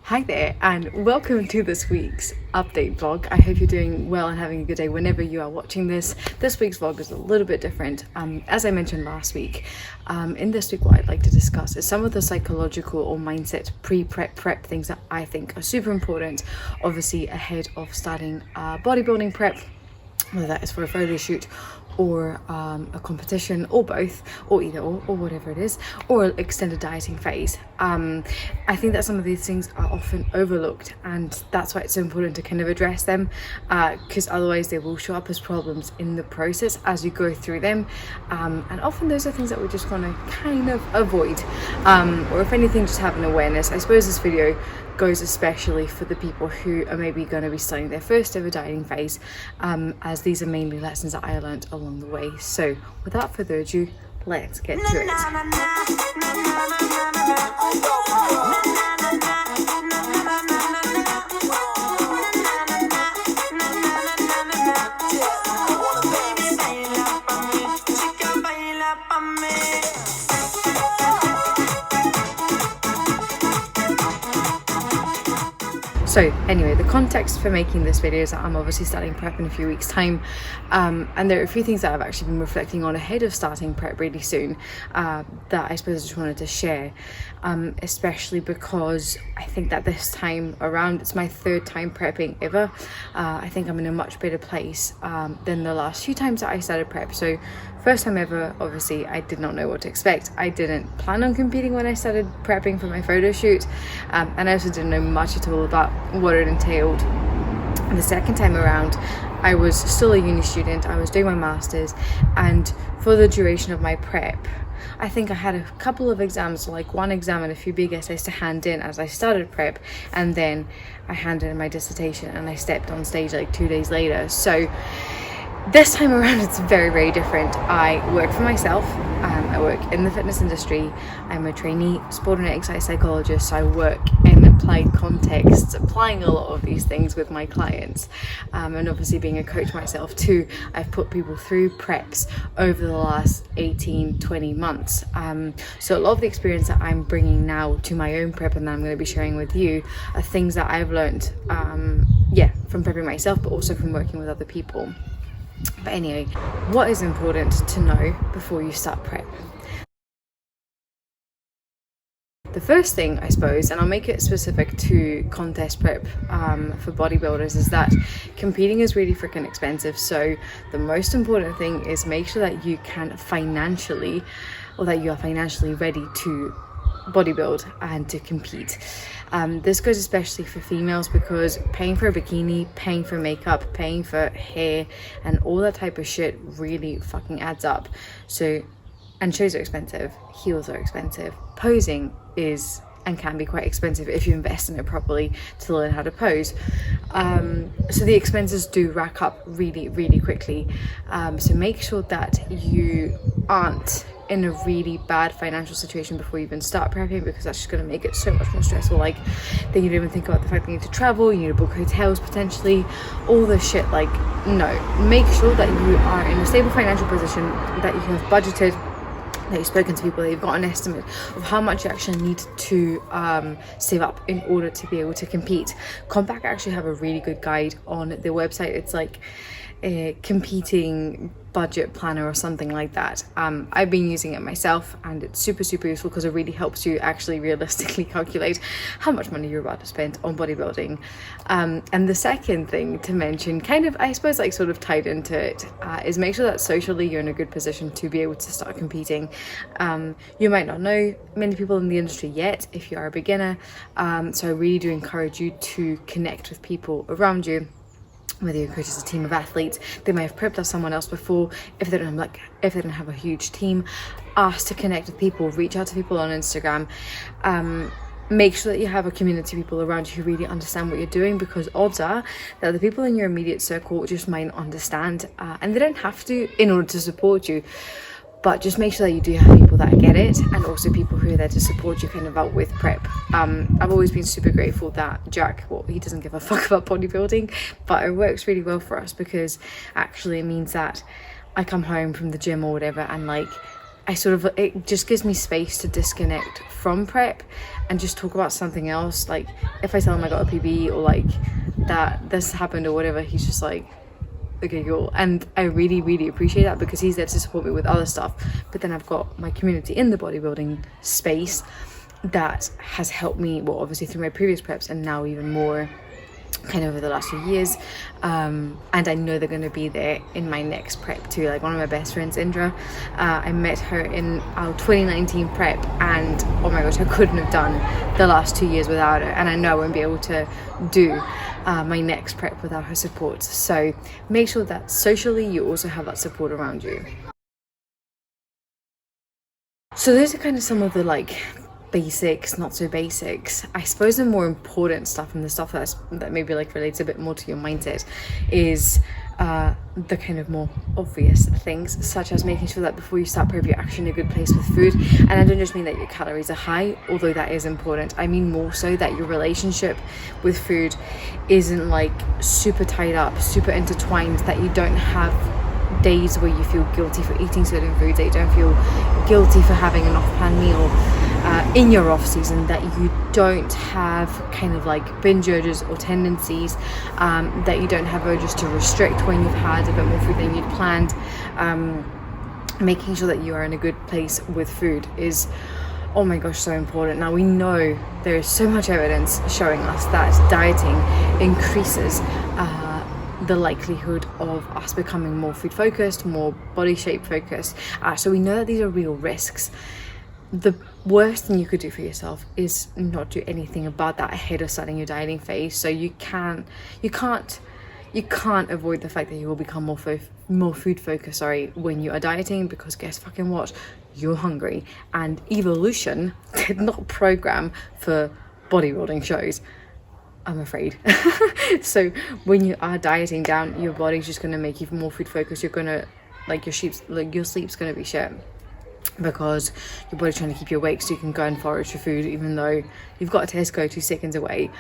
Hi there, and welcome to this week's update vlog. I hope you're doing well and having a good day whenever you are watching this. This week's vlog is a little bit different. As I mentioned last week, in this week what I'd like to discuss is some of the psychological or mindset prep things that I think are super important, obviously ahead of starting bodybuilding prep, whether that is for a photo shoot or a competition, or both, or either or whatever it is, or an extended dieting phase. I think that some of these things are often overlooked, and that's why it's so important to kind of address them, because otherwise they will show up as problems in the process as you go through them, and often those are things that we just want to kind of avoid, or if anything, just have an awareness. I suppose this video goes especially for the people who are maybe going to be starting their first ever dieting phase, as these are mainly lessons that I learned along the way. So without further ado, let's get to it. So anyway, the context for making this video is that I'm obviously starting prep in a few weeks time, and there are a few things that I've actually been reflecting on ahead of starting prep really soon, that I suppose I just wanted to share, especially because I think that this time around, it's my third time prepping ever. I think I'm in a much better place than the last few times that I started prep. So first time ever, obviously I did not know what to expect. I didn't plan on competing when I started prepping for my photo shoot, and I also didn't know much at all about what it entailed. And the second time around, I was still a uni student, I was doing my masters, and for the duration of my prep, I think I had a couple of exams, like one exam and a few big essays to hand in as I started prep, and then I handed in my dissertation and I stepped on stage like 2 days later. So this time around it's very, very different. I work for myself, I work in the fitness industry, I'm a trainee sport and exercise psychologist, so I work in applied contexts, applying a lot of these things with my clients, and obviously being a coach myself too, I've put people through preps over the last 18-20 months, so a lot of the experience that I'm bringing now to my own prep and that I'm going to be sharing with you are things that I've learned from prepping myself, but also from working with other people. But anyway, what is important to know before you start prep? The first thing, I suppose, and I'll make it specific to contest prep for bodybuilders, is that competing is really freaking expensive. So the most important thing is make sure that you can financially, or that you are financially ready to bodybuild and to compete. This goes especially for females, because paying for a bikini, paying for makeup, paying for hair and all that type of shit really fucking adds up. So, and shows are expensive, heels are expensive, posing is and can be quite expensive if you invest in it properly to learn how to pose. So the expenses do rack up really, really quickly. So make sure that you aren't in a really bad financial situation before you even start prepping, because that's just going to make it so much more stressful. Like, then you don't even think about the fact that you need to travel, you need to book hotels potentially, all this shit. Like, no, make sure that you are in a stable financial position, that you have budgeted, that you've spoken to people, that you've got an estimate of how much you actually need to save up in order to be able to compete. Compact actually have a really good guide on their website. It's like a competing budget planner or something like that. I've been using it myself, and it's super, super useful because it really helps you actually realistically calculate how much money you're about to spend on bodybuilding. And the second thing to mention, kind of, I suppose, like sort of tied into it, is make sure that socially you're in a good position to be able to start competing. You might not know many people in the industry yet if you are a beginner, so I really do encourage you to connect with people around you. Whether your coach is a team of athletes, they may have prepped as someone else before. If they don't have a huge team, ask to connect with people, reach out to people on Instagram. Make sure that you have a community of people around you who really understand what you're doing, because odds are that the people in your immediate circle just might not understand, and they don't have to in order to support you. But just make sure that you do have people that get it, and also people who are there to support you kind of out with prep. I've always been super grateful that Jack, he doesn't give a fuck about bodybuilding, but it works really well for us, because actually it means that I come home from the gym or whatever, and like it just gives me space to disconnect from prep and just talk about something else. Like if I tell him I got a PB, or like that this happened or whatever, he's just like, okay, cool. And I really, really appreciate that, because he's there to support me with other stuff. But then I've got my community in the bodybuilding space that has helped me, well, obviously through my previous preps, and now even more kind of over the last few years, and I know they're going to be there in my next prep too. Like one of my best friends, Indra, I met her in our 2019 prep, and oh my gosh, I couldn't have done the last 2 years without her, and I know I won't be able to do my next prep without her support. So make sure that socially you also have that support around you. So those are kind of some of the like basics, not so basics. I suppose the more important stuff, and the stuff that maybe like relates a bit more to your mindset, is the kind of more obvious things, such as making sure that before you start prep, you're actually in a good place with food. And I don't just mean that your calories are high, although that is important. I mean more so that your relationship with food isn't like super tied up, super intertwined, that you don't have days where you feel guilty for eating certain foods, that you don't feel guilty for having an off-plan meal in your off season, that you don't have kind of like binge urges or tendencies, that you don't have urges to restrict when you've had a bit more food than you'd planned. Making sure that you are in a good place with food is, oh my gosh, so important. Now we know there is so much evidence showing us that dieting increases the likelihood of us becoming more food focused, more body shape focused. So we know that these are real risks. The worst thing you could do for yourself is not do anything about that ahead of starting your dieting phase. So you can't avoid the fact that you will become more food focused when you are dieting, because guess fucking what, you're hungry, and evolution did not program for bodybuilding shows, I'm afraid. So when you are dieting down, your body's just going to make you more food focused. You're gonna your sleep's going to be shit, because your body's trying to keep you awake so you can go and forage for food, even though you've got a Tesco 2 seconds away.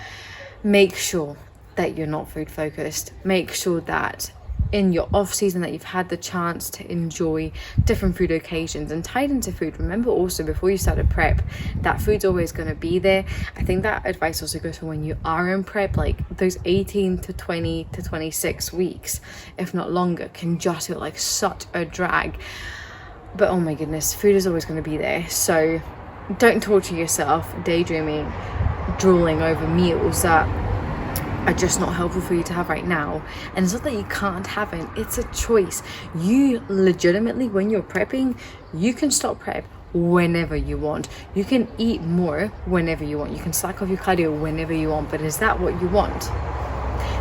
Make sure that you're not food focused. Make sure that in your off season that you've had the chance to enjoy different food occasions. And tied into food, remember also before you start a prep that food's always going to be there. I think that advice also goes for when you are in prep, like those 18 to 20 to 26 weeks, if not longer, can just feel like such a drag. But oh my goodness, food is always going to be there. So don't torture yourself daydreaming, drooling over meals that are just not helpful for you to have right now. And it's not that you can't have it, it's a choice. You legitimately, when you're prepping, you can stop prep whenever you want. You can eat more whenever you want. You can slack off your cardio whenever you want. But is that what you want?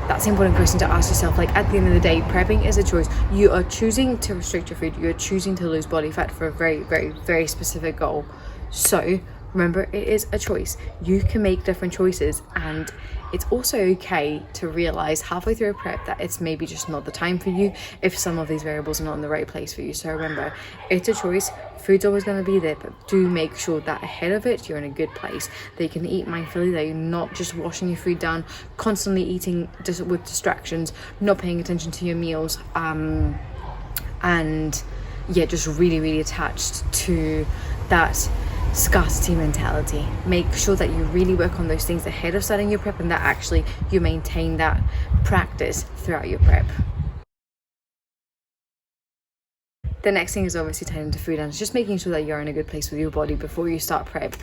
That's an important question to ask yourself. Like at the end of the day, prepping is a choice. You are choosing to restrict your food. You're choosing to lose body fat for a very, very, very specific goal. So remember, it is a choice. You can make different choices, and it's also okay to realize halfway through a prep that it's maybe just not the time for you if some of these variables are not in the right place for you. So remember, it's a choice. Food's always going to be there, but do make sure that ahead of it you're in a good place, that you can eat mindfully, that you're not just washing your food down, constantly eating just with distractions, not paying attention to your meals, and yeah, just really, really attached to that scarcity mentality. Make sure that you really work on those things ahead of starting your prep, and that actually you maintain that practice throughout your prep. The next thing is obviously tied into food, and it's just making sure that you're in a good place with your body before you start prep.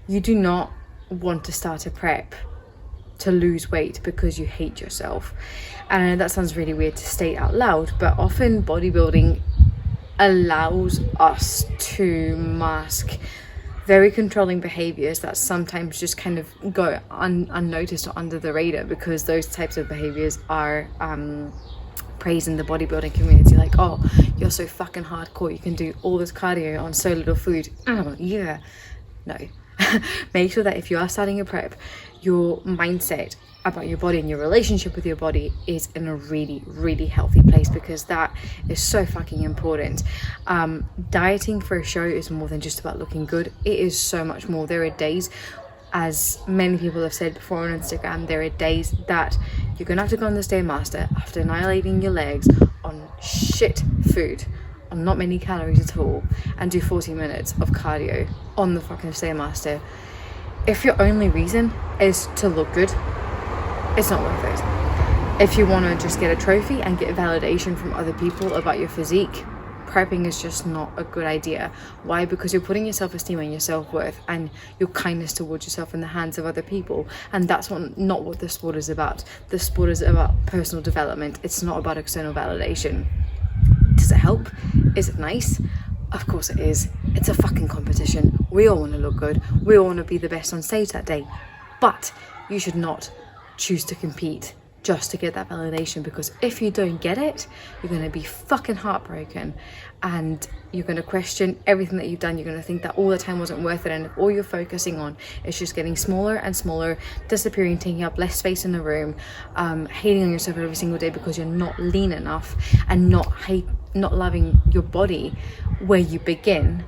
You do not want to start a prep to lose weight because you hate yourself. And I know that sounds really weird to state out loud, but often bodybuilding allows us to mask very controlling behaviors that sometimes just kind of go unnoticed or under the radar, because those types of behaviors are praised in the bodybuilding community. Like, oh, you're so fucking hardcore, you can do all this cardio on so little food. Oh yeah, no. Make sure that if you are starting a prep, your mindset about your body and your relationship with your body is in a really, really healthy place, because that is so fucking important. Dieting for a show is more than just about looking good. It is so much more. There are days, as many people have said before on Instagram, there are days that you're gonna have to go on the Stairmaster after annihilating your legs on shit food, on not many calories at all and do 40 minutes of cardio on the fucking Stairmaster, if your only reason is to look good, it's not worth it. If you want to just get a trophy and get validation from other people about your physique, prepping is just not a good idea. Why? Because you're putting your self-esteem and your self-worth and your kindness towards yourself in the hands of other people, and that's not what the sport is about. The sport is about personal development. It's not about external validation. Does it help? Is it nice? Of course it is. It's a fucking competition. We all want to look good. We all want to be the best on stage that day. But you should not choose to compete just to get that validation, because if you don't get it, you're going to be fucking heartbroken and you're going to question everything that you've done. You're going to think that all the time wasn't worth it, and if all you're focusing on is just getting smaller and smaller, disappearing, taking up less space in the room, hating on yourself every single day because you're not lean enough and not loving your body where you begin,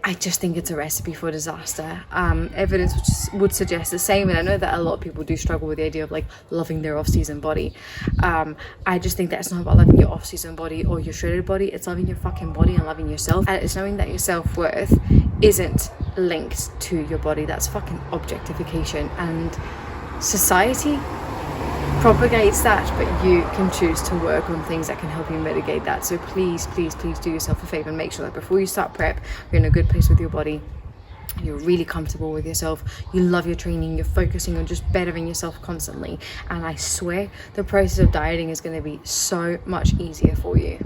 I just think it's a recipe for disaster. Evidence would suggest the same, and I know that a lot of people do struggle with the idea of like loving their off-season body. I just think that it's not about loving your off-season body or your shredded body. It's loving your fucking body and loving yourself, and it's knowing that your self-worth isn't linked to your body. That's fucking objectification, and society propagates that, but you can choose to work on things that can help you mitigate that. So please do yourself a favor and make sure that before you start prep, you're in a good place with your body, you're really comfortable with yourself, you love your training, you're focusing on just bettering yourself constantly, and I swear the process of dieting is going to be so much easier for you.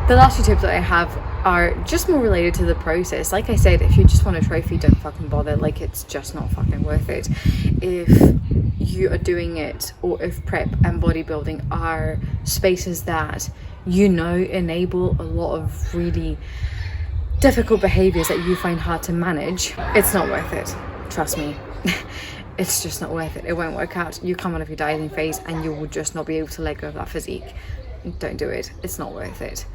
The last 2 tips that I have are just more related to the process. Like I said, if you just want a trophy, don't fucking bother. Like, it's just not fucking worth it. If you are doing it, or if prep and bodybuilding are spaces that you know enable a lot of really difficult behaviors that you find hard to manage, it's not worth it. Trust me. It's just not worth it. It won't work out. You come out of your dieting phase and you will just not be able to let go of that physique. Don't do it. It's not worth it.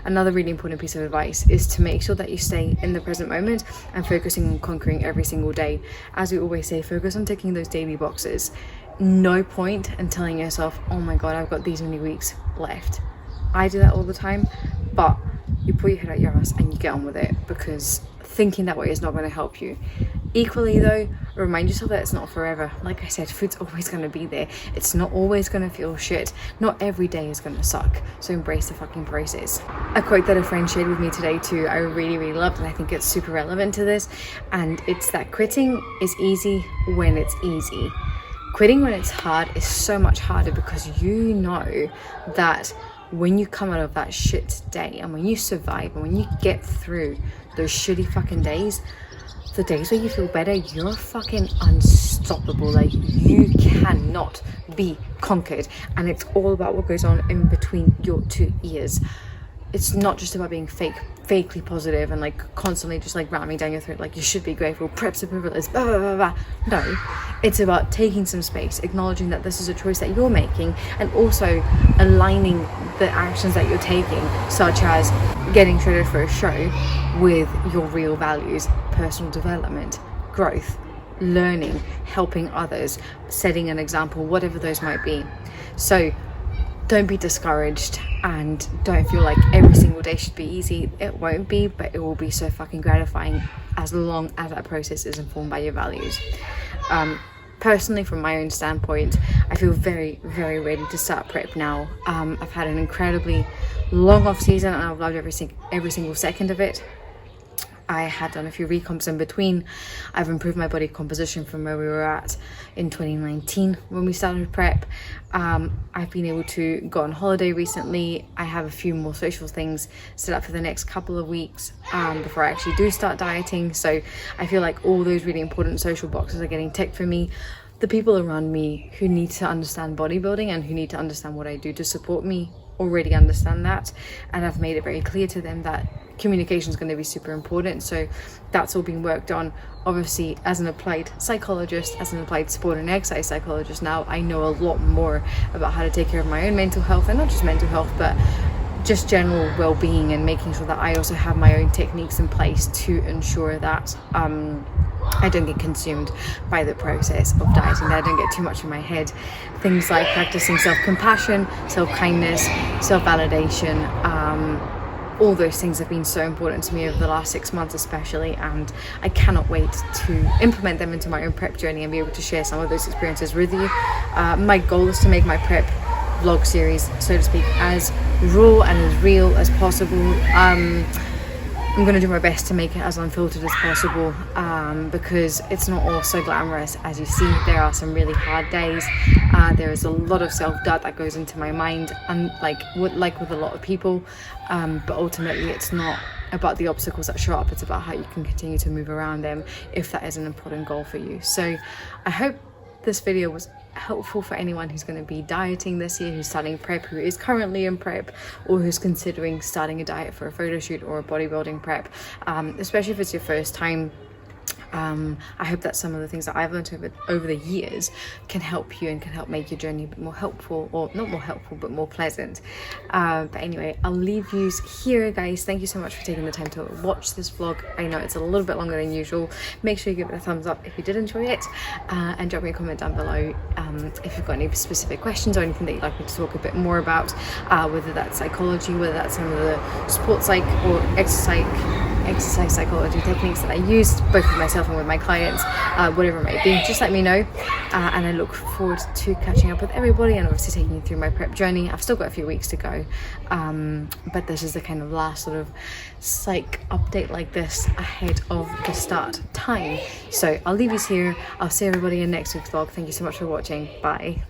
Another really important piece of advice is to make sure that you stay in the present moment and focusing on conquering every single day. As we always say, focus on ticking those daily boxes. No point in telling yourself, oh my god, I've got these many weeks left. I do that all the time, but you pull your head out your ass and you get on with it, because thinking that way is not going to help you. Equally though, remind yourself that it's not forever. Like I said, food's always going to be there. It's not always going to feel shit. Not every day is going to suck. So embrace the fucking process. A quote that a friend shared with me today too, I really loved, and I think it's super relevant to this, and it's that quitting is easy when it's easy. Quitting when it's hard is so much harder, because you know that when you come out of that shit day, and when you survive, and when you get through those shitty fucking days, the days where you feel better, you're fucking unstoppable. Like, you cannot be conquered, and it's all about what goes on in between your 2 ears. It's not just about being fakely positive and like constantly just like ramming down your throat like you should be grateful, preps are privileged, blah blah blah blah. No, it's about taking some space, acknowledging that this is a choice that you're making, and also aligning the actions that you're taking, such as getting shredded for a show, with your real values: personal development, growth, learning, helping others, setting an example, whatever those might be. So don't be discouraged, and don't feel like every single day should be easy. It won't be, but it will be so fucking gratifying as long as that process is informed by your values. Personally, from my own standpoint, I feel very ready to start prep now. I've had an incredibly long off season, and I've loved every single second of it. I have done a few recomps in between. I've improved my body composition from where we were at in 2019 when we started prep. I've been able to go on holiday recently. I have a few more social things set up for the next couple of weeks before I actually do start dieting. So I feel like all those really important social boxes are getting ticked for me. The people around me who need to understand bodybuilding and who need to understand what I do to support me already understand that, and I've made it very clear to them that communication is going to be super important. So that's all being worked on. Obviously, as an applied psychologist, as an applied sport and exercise psychologist now, I know a lot more about how to take care of my own mental health, and not just mental health, but just general well-being, and making sure that I also have my own techniques in place to ensure that I don't get consumed by the process of dieting, that I don't get too much in my head. Things like practicing self-compassion, self-kindness, self-validation, all those things have been so important to me over the last 6 months especially, and I cannot wait to implement them into my own prep journey and be able to share some of those experiences with you. My goal is to make my prep vlog series, so to speak, as raw and as real as possible. I'm going to do my best to make it as unfiltered as possible, because it's not all so glamorous as you see. There are some really hard days. There is a lot of self-doubt that goes into my mind, and like with a lot of people, but ultimately it's not about the obstacles that show up, it's about how you can continue to move around them if that is an important goal for you. So I hope this video was helpful for anyone who's going to be dieting this year, who's starting prep, who is currently in prep, or who's considering starting a diet for a photo shoot or a bodybuilding prep, especially if it's your first time. I hope that some of the things that I've learned over the years can help you and can help make your journey a bit more helpful, or not more helpful but more pleasant. But anyway, I'll leave you here, guys. Thank you so much for taking the time to watch this vlog. I know it's a little bit longer than usual. Make sure you give it a thumbs up if you did enjoy it, and drop me a comment down below if you've got any specific questions or anything that you'd like me to talk a bit more about, whether that's psychology, whether that's some of the sports psych or exercise psychology techniques that I use both with myself and with my clients, whatever it might be. Just let me know, and I look forward to catching up with everybody and obviously taking you through my prep journey. I've still got a few weeks to go, but this is the kind of last sort of psych update like this ahead of the start time. So I'll leave you here. I'll see everybody in next week's vlog. Thank you so much for watching. Bye.